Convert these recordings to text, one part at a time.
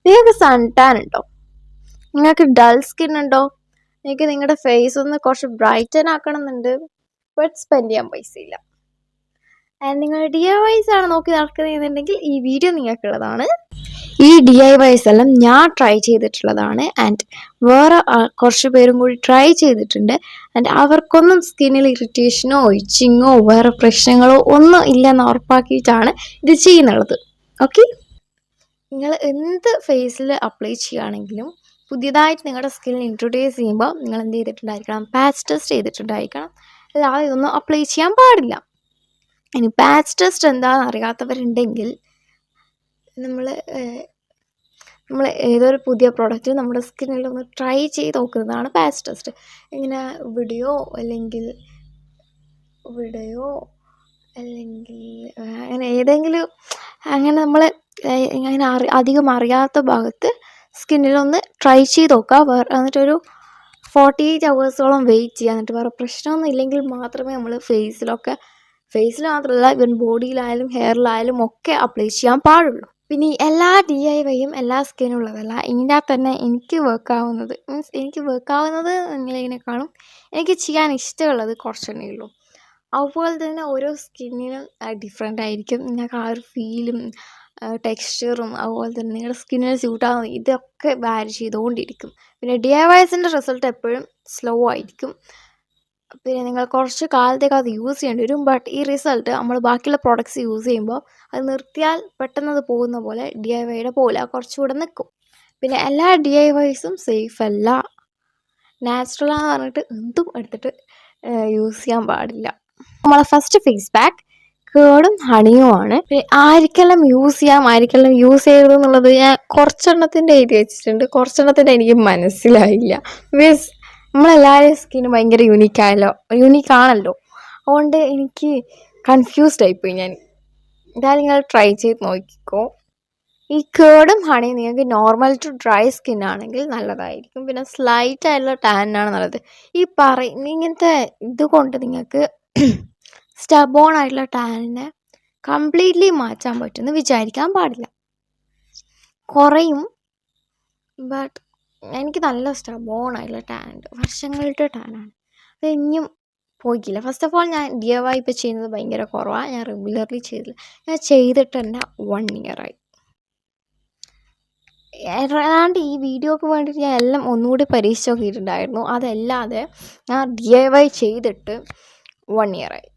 നിങ്ങൾക്ക് sun tan ഉണ്ടോ? നിങ്ങൾക്ക് ഡൾ സ്കിൻ ഉണ്ടോ? നിങ്ങൾക്ക് നിങ്ങളുടെ ഫേസ് ഒന്ന് കുറച്ച് ബ്രൈറ്റൻ ആക്കണം എന്നുണ്ട്, ബട്ട് സ്പെൻഡ് ചെയ്യാൻ പൈസ ഇല്ല. ആൻഡ് നിങ്ങൾ DIYs ആണ് നോക്കി നടക്കുന്നതെന്നുണ്ടെങ്കിൽ ഈ വീഡിയോ നിങ്ങൾക്കുള്ളതാണ്. ഈ DIYs എല്ലാം ഞാൻ ട്രൈ ചെയ്തിട്ടുള്ളതാണ്. ആൻഡ് വേറെ കുറച്ച് പേരും കൂടി ട്രൈ ചെയ്തിട്ടുണ്ട്. ആൻഡ് അവർക്കൊന്നും സ്കിന്നിൽ ഇറിറ്റേഷനോ ഇച്ചിങ്ങോ വേറെ പ്രശ്നങ്ങളോ ഒന്നും ഇല്ലെന്ന് ഉറപ്പാക്കിയിട്ടാണ് ഇത് ചെയ്യുന്നുള്ളത്. ഓക്കെ, നിങ്ങൾ എന്ത് ഫേസിൽ അപ്ലൈ ചെയ്യുകയാണെങ്കിലും പുതിയതായിട്ട് നിങ്ങളുടെ സ്കിന്നിൽ ഇൻട്രൊഡ്യൂസ് ചെയ്യുമ്പോൾ നിങ്ങൾ എന്ത് ചെയ്തിട്ടുണ്ടായിരിക്കണം? Patch test ചെയ്തിട്ടുണ്ടായിരിക്കണം. അല്ലാതെ ഇതൊന്നും അപ്ലൈ ചെയ്യാൻ പാടില്ല. ഇനി പാച്ച് ടെസ്റ്റ് എന്താണെന്ന് അറിയാത്തവരുണ്ടെങ്കിൽ നമ്മൾ ഏതൊരു പുതിയ പ്രോഡക്റ്റ് നമ്മുടെ സ്കിന്നിൽ ഒന്ന് ട്രൈ ചെയ്ത് നോക്കുന്നതാണ് പാച്ച് ടെസ്റ്റ്. ഇങ്ങനെ വീഡിയോ അല്ലെങ്കിൽ അങ്ങനെ ഏതെങ്കിലും അങ്ങനെ നമ്മൾ ഇങ്ങനെ അധികം അറിയാത്ത ഭാഗത്ത് സ്കിന്നിലൊന്ന് ട്രൈ ചെയ്ത് നോക്കുക. എന്നിട്ടൊരു 48 hours വെയിറ്റ് ചെയ്യുക. എന്നിട്ട് വേറെ പ്രശ്നമൊന്നും ഇല്ലെങ്കിൽ മാത്രമേ നമ്മൾ ഫേസിൽ മാത്രമല്ല ഇവൻ ബോഡിയിലായാലും ഹെയറിലായാലും ഒക്കെ അപ്ലൈ ചെയ്യാൻ പാടുള്ളൂ. പിന്നെ എല്ലാ DIYയും എല്ലാ സ്കിന്നുള്ളതല്ല. ഇതിൻ്റെ തന്നെ എനിക്ക് വർക്കാവുന്നത് നിങ്ങളിതിനേക്കാളും എനിക്ക് ചെയ്യാൻ ഇഷ്ടമുള്ളത് കുറച്ചെണ്ണേ ഉള്ളൂ. അതുപോലെ തന്നെ ഓരോ സ്കിന്നിനും ഡിഫറെൻ്റ് ആയിരിക്കും. നിങ്ങൾക്ക് ആ ഒരു ഫീലും ടെക്സ്ചറും അതുപോലെ തന്നെ നിങ്ങളുടെ സ്കിന്നിന് സ്യൂട്ടാകുന്ന ഇതൊക്കെ വാരി ചെയ്തുകൊണ്ടിരിക്കും. പിന്നെ DIYസിൻ്റെ റിസൾട്ട് എപ്പോഴും സ്ലോ ആയിരിക്കും. പിന്നെ നിങ്ങൾ കുറച്ച് കാലത്തേക്ക് അത് യൂസ് ചെയ്യേണ്ടി വരും. ബട്ട് ഈ റിസൾട്ട് നമ്മൾ ബാക്കിയുള്ള പ്രോഡക്റ്റ്സ് യൂസ് ചെയ്യുമ്പോൾ അത് നിർത്തിയാൽ പെട്ടെന്ന് അത് പോകുന്ന പോലെ DIYയുടെ പോലെ കുറച്ചുകൂടെ നിൽക്കും. പിന്നെ എല്ലാ DIYസും സേഫ് അല്ല. നാച്ചുറലാന്ന് പറഞ്ഞിട്ട് എന്തും എടുത്തിട്ട് യൂസ് ചെയ്യാൻ പാടില്ല. നമ്മളെ ഫസ്റ്റ് ഫേസ് പാക്ക് കേടും ഹണിയുമാണ്. ആർക്കെല്ലാം യൂസ് ചെയ്യാം ആർക്കെല്ലാം യൂസ് ചെയ്യരുത് എന്നുള്ളത് ഞാൻ കുറച്ചെണ്ണത്തിൻ്റെ എഴുതി വെച്ചിട്ടുണ്ട്. കുറച്ചെണ്ണത്തിൻ്റെ എനിക്ക് മനസ്സിലായില്ല. ബിക്കോസ് നമ്മളെല്ലാവരും സ്കിന്ന് ഭയങ്കര യൂണീക്കാണല്ലോ. അതുകൊണ്ട് എനിക്ക് കൺഫ്യൂസ്ഡ് ആയിപ്പോയി ഞാൻ. എന്തായാലും നിങ്ങൾ ട്രൈ ചെയ്ത് നോക്കിക്കോ. ഈ കേടും ഹണിയും നിങ്ങൾക്ക് നോർമൽ ടു ഡ്രൈ സ്കിൻ ആണെങ്കിൽ നല്ലതായിരിക്കും. പിന്നെ സ്ലൈറ്റ് ആയിട്ടുള്ള ടാനാണ് നല്ലത്. ഇങ്ങനത്തെ ഇതുകൊണ്ട് നിങ്ങൾക്ക് സ്റ്റബോൺ ആയിട്ടുള്ള ടാനിനെ കംപ്ലീറ്റ്ലി മാറ്റാൻ പറ്റുമെന്ന് വിചാരിക്കാൻ പാടില്ല. കുറയും, ബട്ട് എനിക്ക് നല്ല സ്റ്റബോൺ ആയിട്ടുള്ള ടാനുണ്ട്, വർഷങ്ങളുടെ ടാനാണ്. അത് ഇനിയും പോയിക്കില്ല. ഫസ്റ്റ് ഓഫ് ഓൾ ഞാൻ DIY ഇപ്പോൾ ചെയ്യുന്നത് ഭയങ്കര കുറവാണ്. ഞാൻ റെഗുലർലി ചെയ്തില്ല. ഞാൻ ചെയ്തിട്ട് തന്നെ 1 year ആയി. ഏതാണ്ട് ഈ വീഡിയോക്ക് വേണ്ടിയിട്ട് ഞാൻ എല്ലാം ഒന്നുകൂടി പരീക്ഷിച്ച് നോക്കിയിട്ടുണ്ടായിരുന്നു. അതല്ലാതെ ഞാൻ DIY ചെയ്തിട്ട് 1 year ആയി.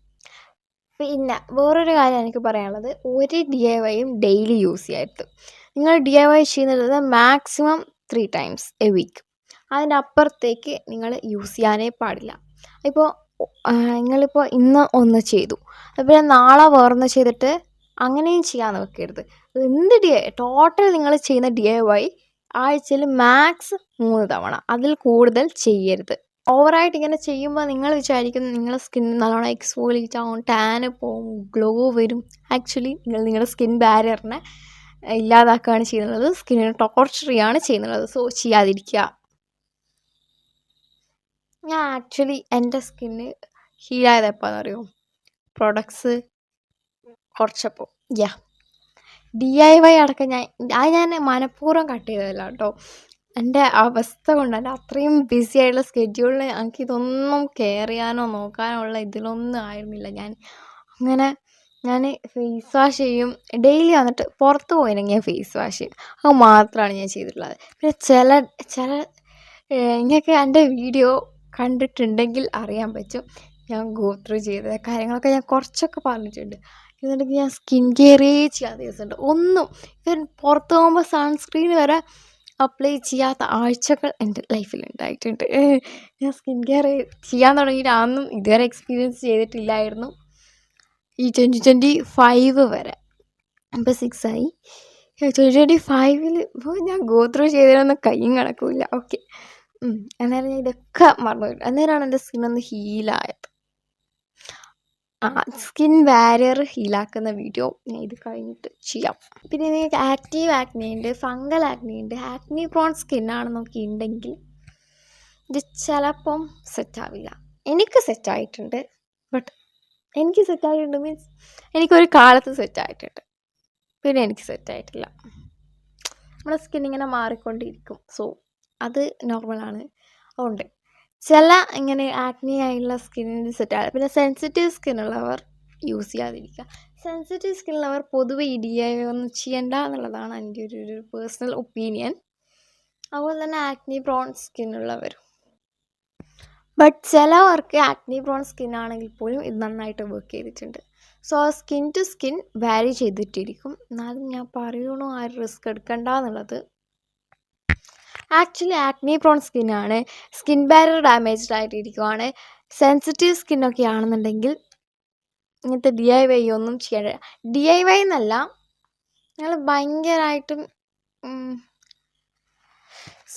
പിന്നെ വേറൊരു കാര്യം എനിക്ക് പറയാനുള്ളത്, ഒരു DIYയും ഡെയിലി യൂസ് ചെയ്യരുത്. നിങ്ങൾ DIY ചെയ്യുന്നത് മാക്സിമം 3 times a week. അതിൻ്റെ അപ്പുറത്തേക്ക് നിങ്ങൾ യൂസ് ചെയ്യാനേ പാടില്ല. ഇപ്പോൾ നിങ്ങളിപ്പോൾ ഇന്ന് ഒന്ന് ചെയ്തു, അതുപോലെ നാളെ വേറൊന്ന് ചെയ്തിട്ട് അങ്ങനെയും ചെയ്യാൻ വെക്കരുത്. ടോട്ടൽ നിങ്ങൾ ചെയ്യുന്ന DIY ആഴ്ചയിൽ മാക്സ് 3 തവണ, അതിൽ കൂടുതൽ ചെയ്യരുത്. ഓവറായിട്ട് ഇങ്ങനെ ചെയ്യുമ്പോൾ നിങ്ങൾ വിചാരിക്കും നിങ്ങളുടെ സ്കിൻ നല്ലോണം എക്സ്ഫോളിയേറ്റ് ആവും, ടാന് പോവും, ഗ്ലോ വരും. ആക്ച്വലി നിങ്ങളുടെ സ്കിൻ ബാരിയറിനെ ഇല്ലാതാക്കുകയാണ് ചെയ്യുന്നത്, സ്കിന്നിനെ ടോർച്ചർ ചെയ്യുകയാണ് ചെയ്യുന്നത്. സോ ചെയ്യാതിരിക്കുക. ഞാൻ ആക്ച്വലി എൻ്റെ സ്കിന്ന് ഹീലായത് എപ്പോഴാണെന്ന് അറിയുമോ? പ്രൊഡക്ട്സ് കുറച്ചപ്പോൾ. DIY അടക്കം ഞാൻ മനഃപൂർവ്വം കട്ട് ചെയ്തതല്ല കേട്ടോ. എൻ്റെ അവസ്ഥ കൊണ്ട്, എൻ്റെ അത്രയും ബിസി ആയിട്ടുള്ള സ്കെഡ്യൂളിൽ എനിക്കിതൊന്നും കെയർ ചെയ്യാനോ നോക്കാനോ ഉള്ള ഇതിലൊന്നും ആയിരുന്നില്ല. ഞാൻ ഫേസ് വാഷ് ചെയ്യും ഡെയിലി. വന്നിട്ട് പുറത്ത് പോയില്ലെങ്കിൽ ഫേസ് വാഷ് ചെയ്യും. അത് മാത്രമാണ് ഞാൻ ചെയ്തിട്ടുള്ളത്. പിന്നെ ചില നിങ്ങൾക്ക് എൻ്റെ വീഡിയോ കണ്ടിട്ടുണ്ടെങ്കിൽ അറിയാൻ പറ്റും ഞാൻ ഗോ ത്രൂ ചെയ്ത കാര്യങ്ങളൊക്കെ ഞാൻ കുറച്ചൊക്കെ പറഞ്ഞിട്ടുണ്ട്. എന്നിട്ടുണ്ടെങ്കിൽ ഞാൻ സ്കിൻ കെയറേ ചെയ്യാത്ത ദിവസമുണ്ട്. ഇവൻ പുറത്ത് പോകുമ്പോൾ സൺസ്ക്രീൻ വരെ അപ്ലൈ ചെയ്യാത്ത ആഴ്ചകൾ എൻ്റെ ലൈഫിൽ ഉണ്ടായിട്ടുണ്ട്. ഞാൻ സ്കിൻ കെയർ ചെയ്യാൻ തുടങ്ങിയിട്ട് അതൊന്നും ഇതുവരെ എക്സ്പീരിയൻസ് ചെയ്തിട്ടില്ലായിരുന്നു. ഈ 2025 വരെ. ഇപ്പോൾ 6 ആയി. 2025 ഇപ്പോൾ ഞാൻ ഗോ ത്രൂ ചെയ്തതിനൊന്നും കയ്യും കണക്കില്ല. ഓക്കെ, അന്നേരം ഞാൻ ഇതൊക്കെ മറന്നു. അന്നേരമാണ് എൻ്റെ സ്കിന്നൊന്ന് ഹീലായത്. സ്കിൻ ബാരിയർ ഹീലാക്കുന്ന വീഡിയോ ഞാൻ ഇത് കഴിഞ്ഞിട്ട് ചെയ്യാം. പിന്നെ നിങ്ങൾക്ക് ആക്റ്റീവ് ആക്നെ ഉണ്ട്, ഫംഗൽ ആക്നെ ഉണ്ട്, ആക്നി പ്രോൺ സ്കിന്നാണെന്നൊക്കെ ഉണ്ടെങ്കിൽ ഇത് ചിലപ്പം സെറ്റാവില്ല. എനിക്ക് സെറ്റായിട്ടുണ്ട്. ബട്ട് എനിക്ക് സെറ്റായിട്ടുണ്ട് മീൻസ് എനിക്കൊരു കാലത്ത് സെറ്റായിട്ടുണ്ട്, പിന്നെ എനിക്ക് സെറ്റായിട്ടില്ല. നമ്മുടെ സ്കിൻ ഇങ്ങനെ മാറിക്കൊണ്ടിരിക്കും. സോ അത് നോർമലാണ്. അതുകൊണ്ട് ചില ഇങ്ങനെ ആക്നി ആയിട്ടുള്ള സ്കിന്നിന് സെറ്റാണ്. പിന്നെ സെൻസിറ്റീവ് സ്കിന്നുള്ളവർ യൂസ് ചെയ്യാതിരിക്കുക. സെൻസിറ്റീവ് സ്കിന്നുള്ളവർ പൊതുവെ ഈ DIY ഒന്നും ചെയ്യണ്ട എന്നുള്ളതാണ് എൻ്റെ ഒരു പേഴ്സണൽ ഒപ്പീനിയൻ. അതുപോലെ തന്നെ ആക്നി പ്രോൺ സ്കിന്നുള്ളവരും. ബട്ട് ചിലവർക്ക് ആക്നി പ്രോൺ സ്കിൻ ആണെങ്കിൽ പോലും ഇത് നന്നായിട്ട് വർക്ക് ചെയ്തിട്ടുണ്ട്. സോ സ്കിൻ ടു സ്കിൻ വാരി ചെയ്തിട്ടിരിക്കും. എന്നാലും ഞാൻ പറയണു ആരും റിസ്ക് എടുക്കണ്ട എന്നുള്ളത്. ആക്ച്വലി ആക്നി പ്രോൺ സ്കിന്നാണ്, സ്കിൻ ബാരിയർ ഡാമേജ്ഡ് ആയിട്ടിരിക്കുവാണ്, സെൻസിറ്റീവ് സ്കിന്നൊക്കെ ആണെന്നുണ്ടെങ്കിൽ ഇങ്ങനത്തെ DIY ഒന്നും ചെയ്യണ്ട. DIY എന്നല്ല, നിങ്ങൾ ഭയങ്കരമായിട്ടും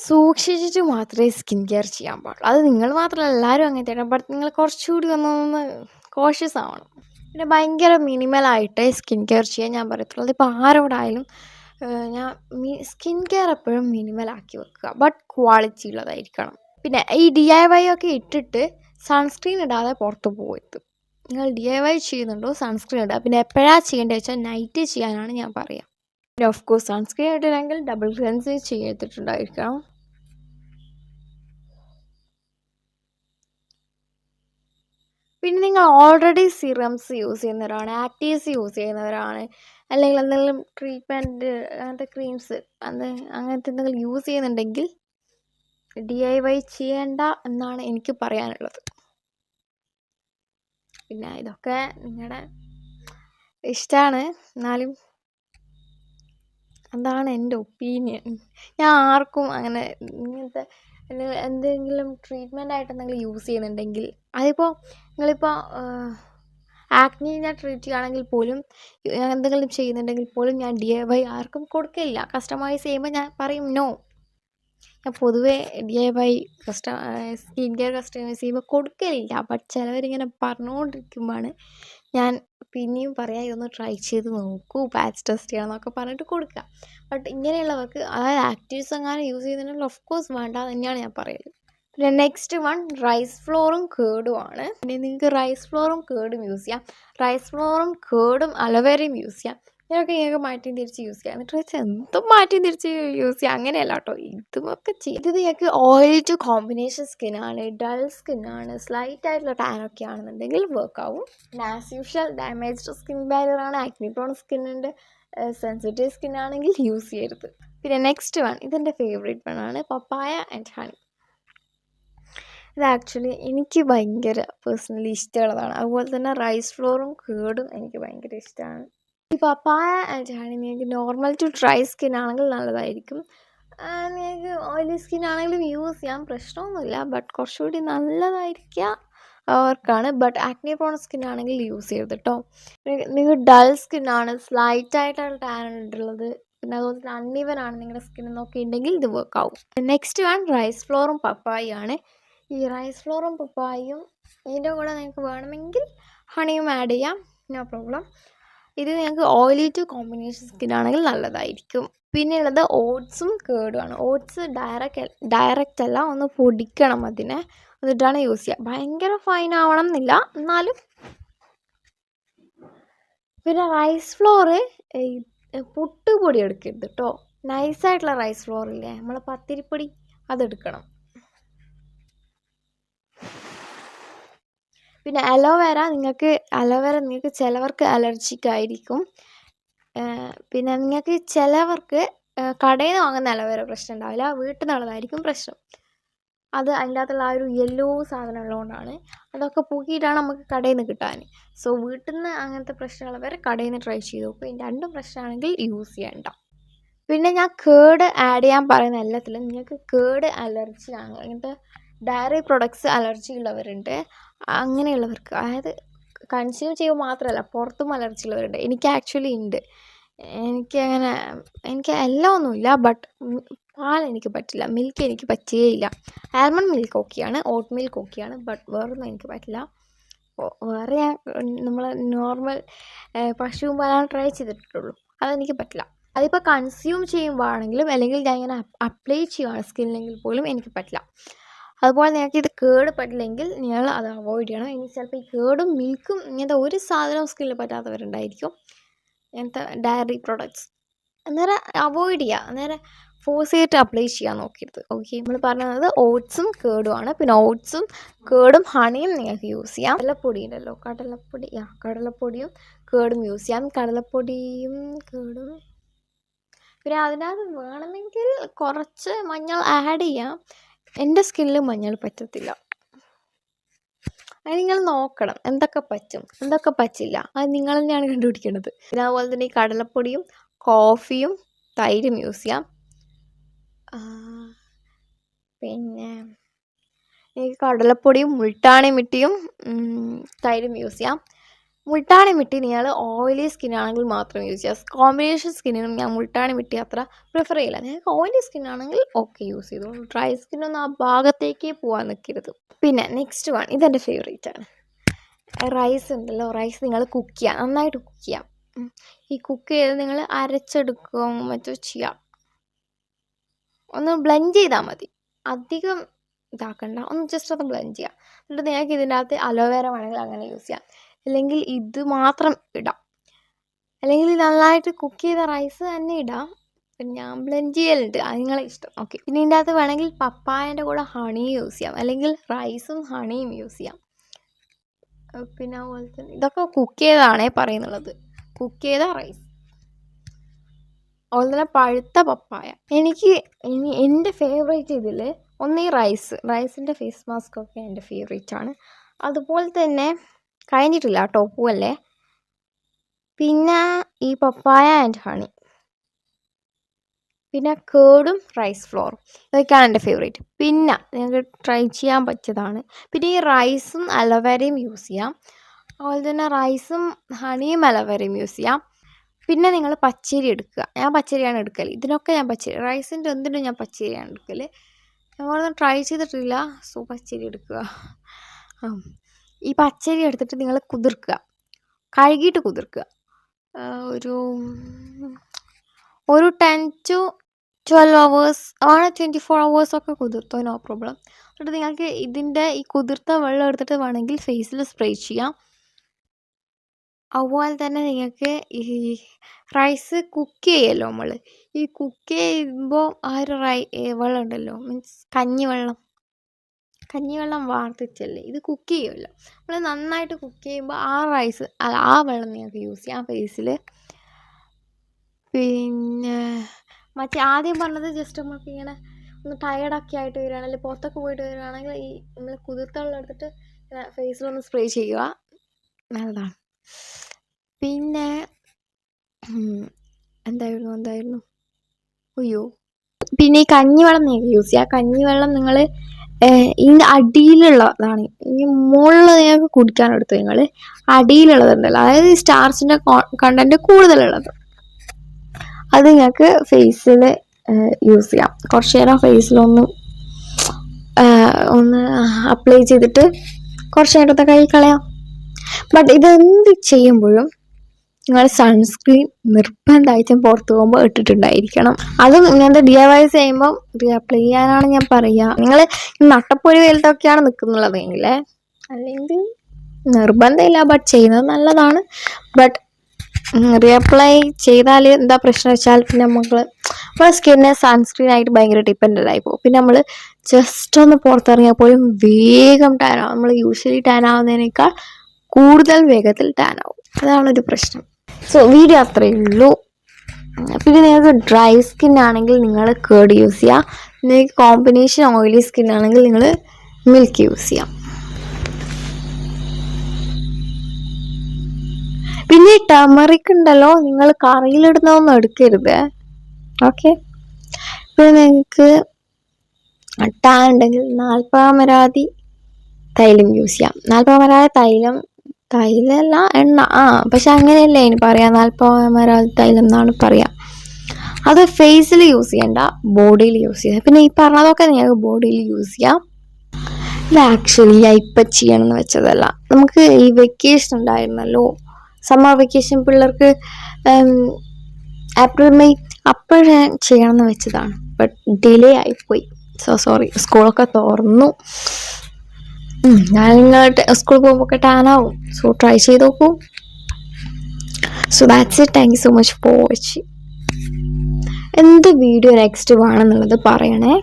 സൂക്ഷിച്ചിട്ട് മാത്രമേ സ്കിൻ കെയർ ചെയ്യാൻ പാടുള്ളൂ. അത് നിങ്ങൾ മാത്രമല്ല, എല്ലാവരും അങ്ങനെ തന്നെ. ബട്ട് നിങ്ങൾ കുറച്ചുകൂടി ഒന്ന് കോഷ്യസ് ആവണം. പിന്നെ ഭയങ്കര മിനിമലായിട്ട് സ്കിൻ കെയർ ചെയ്യാൻ ഞാൻ പറയത്തുള്ളൂ. ഇപ്പോൾ ആരോടായാലും ഞാൻ സ്കിൻ കെയർ എപ്പോഴും മിനിമലാക്കി വെക്കുക, ബട്ട് ക്വാളിറ്റി ഉള്ളതായിരിക്കണം. പിന്നെ ഈ DIY ഒക്കെ ഇട്ടിട്ട് സൺസ്ക്രീൻ ഇടാതെ പുറത്ത് പോകരുത്. നിങ്ങൾ DIY ചെയ്യുന്നുണ്ടോ സൺസ്ക്രീൻ ഇടുക. പിന്നെ എപ്പോഴാണ് ചെയ്യേണ്ടത് വെച്ചാൽ നൈറ്റ് ചെയ്യാനാണ് ഞാൻ പറയുക. പിന്നെ ഓഫ് കോഴ്സ് സൺസ്ക്രീൻ ഇട്ടില്ലെങ്കിൽ ഡബിൾ ക്ലെൻസ് ചെയ്തിട്ടുണ്ടായിരിക്കണം. പിന്നെ നിങ്ങൾ ഓൾറെഡി സിറംസ് യൂസ് ചെയ്യുന്നവരാണ്, ആക്റ്റീവ്സ് യൂസ് ചെയ്യുന്നവരാണ്, അല്ലെങ്കിൽ എന്തെങ്കിലും ട്രീറ്റ്മെൻറ്റ് അങ്ങനത്തെ ക്രീംസ് അങ്ങനത്തെ എന്തെങ്കിലും യൂസ് ചെയ്യുന്നുണ്ടെങ്കിൽ DIY ചെയ്യേണ്ട എന്നാണ് എനിക്ക് പറയാനുള്ളത്. പിന്നെ ഇതൊക്കെ നിങ്ങളുടെ ഇഷ്ടമാണ്, എന്നാലും അതാണ് എൻ്റെ ഒപ്പീനിയൻ. ഞാൻ ആർക്കും അങ്ങനെ ഇങ്ങനത്തെ എന്തെങ്കിലും ട്രീറ്റ്മെൻ്റ് ആയിട്ട് എന്തെങ്കിലും യൂസ് ചെയ്യുന്നുണ്ടെങ്കിൽ, അതിപ്പോൾ നിങ്ങളിപ്പോൾ ആക്നിനെ ട്രീറ്റ് ചെയ്യുകയാണെങ്കിൽ പോലും, എന്തെങ്കിലും ചെയ്യുന്നുണ്ടെങ്കിൽ പോലും ഞാൻ DIY ആർക്കും കൊടുക്കില്ല. കസ്റ്റമൈസ് ചെയ്യുമ്പോൾ ഞാൻ പറയും നോ. ഞാൻ പൊതുവേ DIY സ്കിൻ കെയർ കസ്റ്റമൈസ് ചെയ്യുമ്പോൾ കൊടുക്കലില്ല. ബട്ട് ചിലവരിങ്ങനെ പറഞ്ഞുകൊണ്ടിരിക്കുമ്പോഴാണ് ഞാൻ പിന്നെയും പറയാം, ഇതൊന്ന് ട്രൈ ചെയ്ത് നോക്കൂ, പാച്ച് ടെസ്റ്റ് ചെയ്യണമെന്നൊക്കെ പറഞ്ഞിട്ട് കൊടുക്കുക. ബട്ട് ഇങ്ങനെയുള്ളവർക്ക്, അതായത് ആക്റ്റീവ്സ് എങ്ങാനും യൂസ് ചെയ്യുന്നുണ്ടെങ്കിൽ ഓഫ് കോഴ്സ് വേണ്ട തന്നെയാണ് ഞാൻ പറയല്. പിന്നെ നെക്സ്റ്റ് വൺ റൈസ് ഫ്ലോറും കേടുമാണ്. പിന്നെ നിങ്ങൾക്ക് റൈസ് ഫ്ലോറും കേടും യൂസ് ചെയ്യാം, റൈസ് ഫ്ലോറും കേടും അലോവേരയും യൂസ് ചെയ്യാം. ഇതൊക്കെ നിങ്ങൾക്ക് മാറ്റിയും തിരിച്ച് യൂസ് ചെയ്യാം. എന്നിട്ട് വെച്ചാൽ എന്തും മാറ്റിയും തിരിച്ച് യൂസ് ചെയ്യാം, അങ്ങനെയല്ല കേട്ടോ, ഇതുമൊക്കെ ചെയ്യും. ഇത് നിങ്ങൾക്ക് ഓയിൽ ടു കോമ്പിനേഷൻ സ്കിന്നാണ്, ഡൾ സ്കിന്നാണ്, സ്ലൈറ്റ് ആയിട്ടുള്ള ടാനൊക്കെ ആണെന്നുണ്ടെങ്കിൽ വർക്ക് ആവും. പിന്നെ ആസ് യൂഷ്വൽ ഡാമേജ്ഡ് സ്കിൻ ബാരിയറാണ്, ആക്നി പ്രോൺ സ്കിന്നിൻ്റെ സെൻസിറ്റീവ് സ്കിന്നാണെങ്കിൽ യൂസ് ചെയ്യരുത്. പിന്നെ നെക്സ്റ്റ് വൺ, ഇതെൻ്റെ ഫേവറേറ്റ് വണ്ണാണ്, പപ്പായ ആൻഡ് ഹണി. ഇത് ആക്ച്വലി എനിക്ക് ഭയങ്കര പേഴ്സണലി ഇഷ്ടമുള്ളതാണ്. അതുപോലെ തന്നെ റൈസ് ഫ്ലോറും കേടും എനിക്ക് ഭയങ്കര ഇഷ്ടമാണ്. ഈ പപ്പായ ആൻഡ് ഹണി നിങ്ങൾക്ക് നോർമൽ ടു ഡ്രൈ സ്കിൻ ആണെങ്കിൽ നല്ലതായിരിക്കും. നിങ്ങൾക്ക് ഓയിലി സ്കിൻ ആണെങ്കിലും യൂസ് ചെയ്യാൻ പ്രശ്നമൊന്നുമില്ല, ബട്ട് കുറച്ചുകൂടി നല്ലതായിരിക്കുക അവർക്കാണ്. ബട്ട് ആക്നി പ്രോൺ സ്കിൻ ആണെങ്കിൽ യൂസ് ചെയ്യരുത് കേട്ടോ. നിങ്ങൾ ഡൾ സ്കിന്നാണ്, സ്ലൈറ്റ് ആയിട്ടാണ് ടാൻ ഉള്ളത്, പിന്നെ അതുപോലെ തന്നെ അൺഈവൻ ആണ് നിങ്ങളുടെ സ്കിൻ നോക്കിയിട്ടുണ്ടെങ്കിൽ ഇത് വർക്ക് ആവും. നെക്സ്റ്റ് വൺ റൈസ് ഫ്ലോറും പപ്പായയാണ്. ഈ റൈസ് ഫ്ലോറും പപ്പായയും ഇതിൻ്റെ കൂടെ നിങ്ങൾക്ക് വേണമെങ്കിൽ ഹണിയും ആഡ് ചെയ്യാം, നോ പ്രോബ്ലം. ഇത് നിങ്ങൾക്ക് ഓയിലി ടു കോമ്പിനേഷൻ സ്കിൻ ആണെങ്കിൽ നല്ലതായിരിക്കും. പിന്നെ ഉള്ളത് ഓട്സും കേടുമാണ്. ഓട്സ് ഡയറക്റ്റ് അല്ല, ഒന്ന് പൊടിക്കണം അതിനെ, എന്നിട്ടാണ് യൂസ് ചെയ്യുക. ഭയങ്കര ഫൈൻ ആവണം എന്നില്ല, എന്നാലും. പിന്നെ റൈസ് ഫ്ലോറ് പുട്ടുപൊടി എടുക്കരുത് കേട്ടോ. നൈസായിട്ടുള്ള റൈസ് ഫ്ലോർ ഇല്ലേ, നമ്മളെ പത്തിരിപ്പൊടി, അതെടുക്കണം. പിന്നെ അലോവേര നിങ്ങൾക്ക് ചിലവർക്ക് അലർജിക്ക് ആയിരിക്കും. പിന്നെ നിങ്ങൾക്ക് ചിലവർക്ക് കടയിൽ നിന്ന് വാങ്ങുന്ന അലോവേര പ്രശ്നം ഉണ്ടാവില്ല, വീട്ടിൽ നിന്നുള്ളതായിരിക്കും പ്രശ്നം. അത് അതിൻ്റെ അകത്തുള്ള ആ ഒരു യെല്ലോ സാധനം ഉള്ളതുകൊണ്ടാണ്. അതൊക്കെ പൂക്കിയിട്ടാണ് നമുക്ക് കടയിൽ നിന്ന് കിട്ടാൻ. സോ വീട്ടിൽ നിന്ന് അങ്ങനത്തെ പ്രശ്നമുള്ളവർ കടയിൽ നിന്ന് ട്രൈ ചെയ്ത് നോക്കും. ഈ രണ്ടും പ്രശ്നമാണെങ്കിൽ യൂസ് ചെയ്യണ്ട. പിന്നെ ഞാൻ കേട് ആഡ് ചെയ്യാൻ പറയുന്ന എല്ലാത്തിലും നിങ്ങൾക്ക് കേട് അലർജിയാണ്, അങ്ങനത്തെ ഡയറി പ്രൊഡക്ട്സ് അലർജി ഉള്ളവരുണ്ട്. അങ്ങനെയുള്ളവർക്ക്, അതായത് കൺസ്യൂം ചെയ്യുമ്പോൾ മാത്രമല്ല പുറത്തും അലർജി ഉള്ളവരുണ്ട്. എനിക്ക് ആക്ച്വലി ഉണ്ട്. എനിക്ക് എല്ലാം ഒന്നുമില്ല, ബട്ട് പാൽ എനിക്ക് പറ്റില്ല, മിൽക്ക് എനിക്ക് പറ്റുകയില്ല. ആൽമണ്ട് മിൽക്ക് ഓക്കെയാണ്, ഓട്ട് മിൽക്ക് ഓക്കെയാണ്, ബട്ട് വേറൊന്നും എനിക്ക് പറ്റില്ല. വേറെ ഞാൻ നമ്മൾ നോർമൽ പശുവും പാലാണ് ട്രൈ ചെയ്തിട്ടുള്ളൂ, അതെനിക്ക് പറ്റില്ല. അതിപ്പോൾ കൺസ്യൂം ചെയ്യുമ്പോഴാണെങ്കിലും അല്ലെങ്കിൽ ഞാൻ ഇങ്ങനെ അപ്ലൈ ചെയ്യുകയാണ് സ്കിന്നിലെങ്കിൽ പോലും എനിക്ക് പറ്റില്ല. അതുപോലെ നിങ്ങൾക്ക് ഇത് കേട് പറ്റില്ലെങ്കിൽ നിങ്ങൾ അത് അവോയ്ഡ് ചെയ്യണം. ഇനി ചിലപ്പോൾ ഈ കേടും മിൽക്കും ഇങ്ങനത്തെ ഒരു സാധനവും സ്കിന്നിൽ പറ്റാത്തവരുണ്ടായിരിക്കും, ഇങ്ങനത്തെ ഡയറി പ്രൊഡക്ട്സ്. അന്നേരം അവോയ്ഡ് ചെയ്യുക, അന്നേരം ഫോഴ്സ് ചെയ്തിട്ട് അപ്ലൈ ചെയ്യാൻ നോക്കരുത്. ഓക്കെ, നമ്മൾ പറഞ്ഞത് ഓട്സും കേടുമാണ്. പിന്നെ ഓട്സും കേടും ഹണിയും നിങ്ങൾക്ക് യൂസ് ചെയ്യാം. കടലപ്പൊടി ഉണ്ടല്ലോ, കടലപ്പൊടിയും കേടും യൂസ് ചെയ്യാം. കടലപ്പൊടിയും കേടും പിന്നെ അതിനകത്ത് വേണമെങ്കിൽ കുറച്ച് മഞ്ഞൾ ആഡ് ചെയ്യാം. എൻ്റെ സ്കിന്നിൽ മഞ്ഞൾ പറ്റത്തില്ല. അത് നിങ്ങൾ നോക്കണം എന്തൊക്കെ പറ്റും എന്തൊക്കെ പറ്റില്ല, അത് നിങ്ങൾ തന്നെയാണ് കണ്ടുപിടിക്കേണ്ടത്. പിന്നെ അതുപോലെ തന്നെ ഈ കടലപ്പൊടിയും കോഫിയും തൈരും യൂസ് ചെയ്യാം. പിന്നെ ഈ കടലപ്പൊടിയും മുൾട്ടാണി മിട്ടിയും തൈരും യൂസ് ചെയ്യാം. മുൾട്ടാണി മിട്ടി നിങ്ങൾ ഓയിലി സ്കിന്നാണെങ്കിൽ മാത്രം യൂസ് ചെയ്യുക. കോമ്പിനേഷൻ സ്കിന്നിനും ഞാൻ മുൾട്ടാണി മിട്ടി അത്ര പ്രിഫർ ചെയ്യില്ല. നിങ്ങൾക്ക് ഓയിലി സ്കിന്നാണെങ്കിൽ ഓക്കെ യൂസ് ചെയ്തോളൂ. ഡ്രൈ സ്കിന്നൊന്നും ആ ഭാഗത്തേക്കേ പോകാൻ നിൽക്കരുത്. പിന്നെ നെക്സ്റ്റ് വൺ, ഇതെൻ്റെ ഫേവറേറ്റ് ആണ്. റൈസ് ഉണ്ടല്ലോ, റൈസ് നിങ്ങൾ കുക്ക് ചെയ്യാം, നന്നായിട്ട് കുക്ക് ചെയ്യാം. ഈ കുക്ക് ചെയ്ത് നിങ്ങൾ അരച്ചെടുക്കുകയോ മറ്റോ ചെയ്യാം. ഒന്ന് ബ്ലെൻഡ് ചെയ്താൽ മതി, അധികം ഇതാക്കണ്ട, ഒന്ന് ജസ്റ്റ് ഒന്ന് ബ്ലെൻഡ് ചെയ്യാം. എന്നിട്ട് നിങ്ങൾക്ക് ഇതിൻ്റെ അകത്ത് അലോവേര വേണമെങ്കിൽ അങ്ങനെ യൂസ് ചെയ്യാം, അല്ലെങ്കിൽ ഇത് മാത്രം ഇടാം, അല്ലെങ്കിൽ നന്നായിട്ട് കുക്ക് ചെയ്ത റൈസ് തന്നെ ഇടാം. പിന്നെ ഞാൻ ബ്ലെൻഡ് ചെയ്യലുണ്ട്, അത് നിങ്ങളെ ഇഷ്ടം. ഓക്കെ, പിന്നെ ഇതിൻ്റെ അകത്ത് വേണമെങ്കിൽ പപ്പായൻ്റെ കൂടെ ഹണി യൂസ് ചെയ്യാം, അല്ലെങ്കിൽ റൈസും ഹണിയും യൂസ് ചെയ്യാം. പിന്നെ അതുപോലെ തന്നെ ഇതൊക്കെ കുക്ക് ചെയ്താണേ പറയുന്നുള്ളത്, കുക്ക് ചെയ്ത റൈസ്. അതുപോലെ തന്നെ പഴുത്ത പപ്പായ. എൻ്റെ ഫേവറേറ്റ് ഇതിൽ ഒന്ന് ഈ റൈസിൻ്റെ ഫേസ് മാസ്ക് ഒക്കെ എൻ്റെ ഫേവറേറ്റ് ആണ്. അതുപോലെ തന്നെ കഴിഞ്ഞിട്ടില്ല കേട്ടോ, പൂവല്ലേ. പിന്നെ ഈ പപ്പായ ആൻഡ് ഹണി, പിന്നെ കേടും റൈസ് ഫ്ലോറും, ഇതൊക്കെയാണ് എൻ്റെ ഫേവറേറ്റ്. പിന്നെ നിങ്ങൾക്ക് ട്രൈ ചെയ്യാൻ പറ്റിയതാണ്. പിന്നെ ഈ റൈസും അലോവേരയും യൂസ് ചെയ്യാം. അതുപോലെ തന്നെ റൈസും ഹണിയും അലോവേരയും യൂസ് ചെയ്യാം. പിന്നെ നിങ്ങൾ പച്ചരി എടുക്കുക, ഞാൻ പച്ചരിയാണ് എടുക്കൽ. ഇതിനൊക്കെ ഞാൻ പച്ചരി, റൈസിൻ്റെ എന്തിനും ഞാൻ പച്ചരിയാണ് എടുക്കൽ. നമ്മളൊന്നും ട്രൈ ചെയ്തിട്ടില്ല, സോ പച്ചരി എടുക്കുക. ഈ പച്ചരി എടുത്തിട്ട് നിങ്ങൾ കുതിർക്കുക, കഴുകിയിട്ട് കുതിർക്കുക. ഒരു 10 to 12 hours ആണ്, 24 hours ഒക്കെ കുതിർത്തോ, നോ പ്രോബ്ലം. എന്നിട്ട് നിങ്ങൾക്ക് ഇതിൻ്റെ ഈ കുതിർത്ത വെള്ളം എടുത്തിട്ട് വേണമെങ്കിൽ ഫേസിൽ സ്പ്രേ ചെയ്യാം. അതുപോലെ തന്നെ നിങ്ങൾക്ക് ഈ റൈസ് കുക്ക് ചെയ്യുമല്ലോ നമ്മൾ, ഈ കുക്ക് ചെയ്യുമ്പോൾ ആ ഒരു വെള്ളം ഉണ്ടല്ലോ, മീൻസ് കഞ്ഞിവെള്ളം വാർത്തിട്ടല്ലേ ഇത് കുക്ക് ചെയ്യുമല്ലോ, നമ്മൾ നന്നായിട്ട് കുക്ക് ചെയ്യുമ്പോൾ ആ വെള്ളം നിങ്ങൾക്ക് യൂസ് ചെയ്യാം ഫേസിൽ. പിന്നെ മറ്റേ ആദ്യം പറഞ്ഞത് ജസ്റ്റ് നമുക്ക് ഇങ്ങനെ ഒന്ന് ടയർഡൊക്കെ ആയിട്ട് വരികയാണെങ്കിൽ, പുറത്തൊക്കെ പോയിട്ട് വരികയാണെങ്കിൽ ഈ നമ്മൾ കുതിർത്ത വെള്ളം എടുത്തിട്ട് ഫേസിലൊന്ന് സ്പ്രേ ചെയ്യുക, നല്ലതാണ്. പിന്നെ എന്തായിരുന്നു അയ്യോ, പിന്നെ ഈ കഞ്ഞിവെള്ളം നിങ്ങൾക്ക് യൂസ് ചെയ്യുക. കഞ്ഞിവെള്ളം നിങ്ങൾ ഇതിൻ്റെ അടിയിലുള്ളതാണ്, ഈ മുകളിൽ നിങ്ങൾക്ക് കുടിക്കാനെടുത്തു, നിങ്ങൾ അടിയിലുള്ളതുണ്ടല്ലോ, അതായത് സ്റ്റാർച്ചിൻ്റെ കണ്ടൻറ്റ് കൂടുതലുള്ളത്, അത് നിങ്ങൾക്ക് ഫേസിൽ യൂസ് ചെയ്യാം. കുറച്ച് നേരം ഫേസിലൊന്ന് അപ്ലൈ ചെയ്തിട്ട് കുറച്ച് നേരത്തെ കൈ കളയാം. ബട്ട് ഇതെന്ത് ചെയ്യുമ്പോഴും നിങ്ങൾ സൺസ്ക്രീൻ നിർബന്ധമായിട്ടും പുറത്ത് പോകുമ്പോൾ ഇട്ടിട്ടുണ്ടായിരിക്കണം. അതും ഇങ്ങനത്തെ DIY ചെയ്യുമ്പോൾ അപ്ലൈ ചെയ്യാനാണ് ഞാൻ പറയുക. നിങ്ങൾ നട്ടപ്പൊരി വെയിലത്തൊക്കെയാണ് നിൽക്കുന്നുള്ളതെങ്കിൽ അല്ലെങ്കിൽ നിർബന്ധമില്ല, ബട്ട് ചെയ്യുന്നത് നല്ലതാണ്. ബട്ട് റീഅപ്ലൈ ചെയ്താൽ എന്താ പ്രശ്നം വെച്ചാൽ പിന്നെ നമ്മുടെ സ്കിന്നെ സൺസ്ക്രീനായിട്ട് ഭയങ്കര ഡിപ്പെൻഡൻ്റ് ആയി പോകും. പിന്നെ നമ്മൾ ജസ്റ്റ് ഒന്ന് പുറത്തിറങ്ങിയാൽ പോലും വേഗം ടാൻ ആവും. നമ്മൾ യൂഷ്വലി ടാൻ ആവുന്നതിനേക്കാൾ കൂടുതൽ വേഗത്തിൽ ടാൻ ആവും, അതാണൊരു പ്രശ്നം. സോ വീഡിയോ അത്രയേ ഉള്ളൂ. പിന്നെ നിങ്ങൾക്ക് ഡ്രൈ സ്കിൻ ആണെങ്കിൽ നിങ്ങൾ കേർഡ് യൂസ് ചെയ്യുക. നിങ്ങൾക്ക് കോമ്പിനേഷൻ ഓയിലി സ്കിൻ ആണെങ്കിൽ നിങ്ങൾ മിൽക്ക് യൂസ് ചെയ്യാം. പിന്നെ ടർമറിക് ഉണ്ടല്ലോ, നിങ്ങൾ കറിയിലിടുന്നതൊന്നും എടുക്കരുത്. ഓക്കെ, പിന്നെ നിങ്ങൾക്ക് ടാൻ ഉണ്ടെങ്കിൽ 40 തൈലം യൂസ് ചെയ്യാം. 40 തൈലല്ല എണ്ണ, പക്ഷെ അങ്ങനെയല്ലേ ഇനി പറയാം, 40 തൈലം എന്നാണ് പറയാം. അത് ഫേസിൽ യൂസ് ചെയ്യണ്ട, ബോഡിയിൽ യൂസ് ചെയ്യാം. പിന്നെ ഈ പറഞ്ഞതൊക്കെ നിങ്ങൾക്ക് ബോഡിയിൽ യൂസ് ചെയ്യാം. ഇത് ആക്ച്വലി ഞാൻ ഇപ്പം ചെയ്യണമെന്ന് വെച്ചതല്ല, നമുക്ക് ഈ വെക്കേഷൻ ഉണ്ടായിരുന്നല്ലോ, സമ്മർ വെക്കേഷൻ പിള്ളേർക്ക് ഏപ്രിൽ മെയ്, അപ്പോൾ ഞാൻ ചെയ്യണമെന്ന് വെച്ചതാണ്. ബട്ട് ഡിലേ ആയിപ്പോയി, സോ സോറി. സ്കൂളൊക്കെ തുറന്നു, ഞാൻ നിങ്ങളുടെ സ്കൂളിൽ പോകുമ്പോൾ ടാൻ ആവും. സോ ട്രൈ ചെയ്ത് നോക്കൂ. So that's it. Thank you so much for watching. എന്ത് വീഡിയോ നെക്സ്റ്റ് വേണമെന്നുള്ളത് പറയണേ.